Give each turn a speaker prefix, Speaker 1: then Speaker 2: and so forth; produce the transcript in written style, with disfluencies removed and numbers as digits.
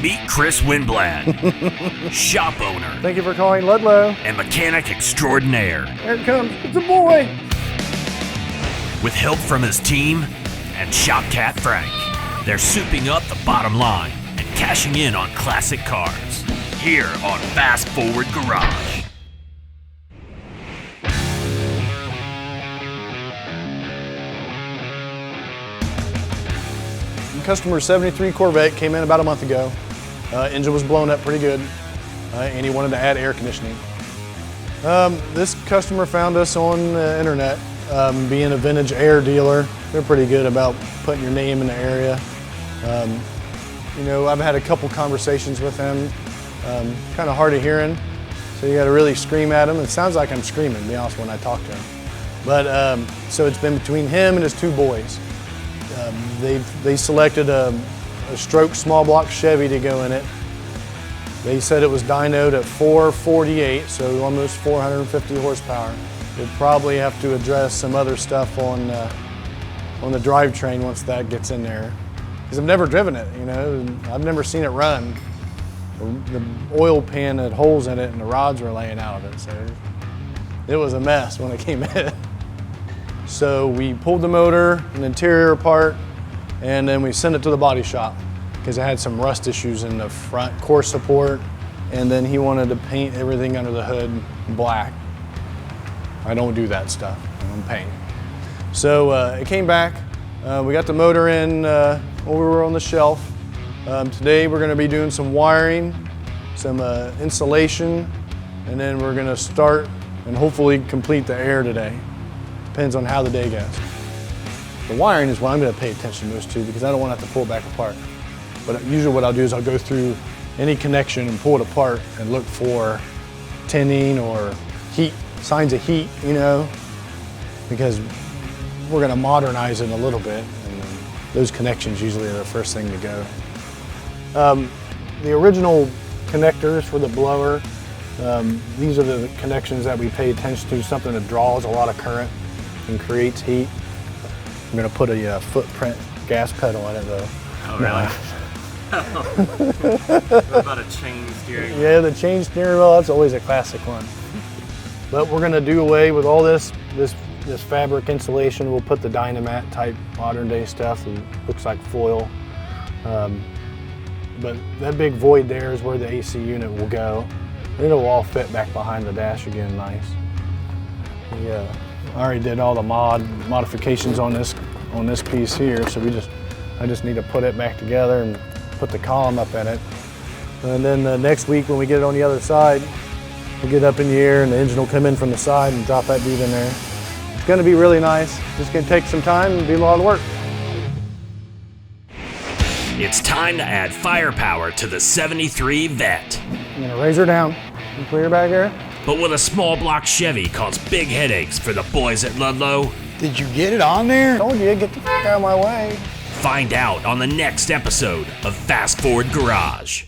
Speaker 1: Meet Chris Winblad, shop owner
Speaker 2: Thank you for calling Ludlow.
Speaker 1: and mechanic extraordinaire.
Speaker 2: Here it comes. It's a boy.
Speaker 1: With help from his team and shop cat Frank, they're souping up the bottom line and cashing in on classic cars. Here on Fast Forward Garage.
Speaker 2: Customer 73 Corvette came in about a month ago. Engine was blown up pretty good, and he wanted to add air conditioning. This customer found us on the internet. Being a vintage air dealer, they're pretty good about putting your name in the area. You know, I've had a couple conversations with him, kind of hard of hearing, so you got to really scream at him. It sounds like I'm screaming, to be honest, when I talk to him. But so it's been between him and his two boys. They selected a stroke small block Chevy to go in it. They said it was dynoed at 448, so almost 450 horsepower. We'll probably have to address some other stuff on the drivetrain once that gets in there. Because I've never driven it, you know, I've never seen it run. The oil pan had holes in it and the rods were laying out of it, so it was a mess when it came in. So we pulled the motor and interior apart, and then we sent it to the body shop because it had some rust issues in the front core support, and then he wanted to paint everything under the hood black. I don't do that stuff, I don't paint. So it came back, we got the motor in over on the shelf. Today we're gonna be doing some wiring, some insulation, and then we're gonna start and hopefully complete the air today. Depends on how the day goes. The wiring is what I'm going to pay attention most to because I don't want to have to pull it back apart. But usually what I'll do is I'll go through any connection and pull it apart and look for tinning or heat, signs of heat, you know, because we're going to modernize it a little bit, and those connections usually are the first thing to go. The original connectors for the blower, these are the connections that we pay attention to, something that draws a lot of current and creates heat. I'm going to put a footprint gas pedal in it though.
Speaker 3: Oh, really? What about a chain steering wheel?
Speaker 2: Yeah, the chain steering wheel, that's always a classic one. But we're going to do away with all this fabric insulation. We'll put the Dynamat type modern day stuff that looks like foil. But that big void there is where the AC unit will go. And it'll all fit back behind the dash again nice. Yeah. I already did all the modifications on this piece here, so I just need to put it back together and put the column up in it. And then next week when we get it on the other side, we'll get up in the air and the engine will come in from the side and drop that dude in there. It's gonna be really nice. Just gonna take some time and be a lot of work.
Speaker 1: It's time to add firepower to the 73 Vette.
Speaker 2: I'm gonna raise her down and clear back here.
Speaker 1: But with a small block Chevy cause big headaches for the boys at Ludlow.
Speaker 4: Did you get it on there?
Speaker 2: Told you, get the f out of my way.
Speaker 1: Find out on the next episode of Fast Forward Garage.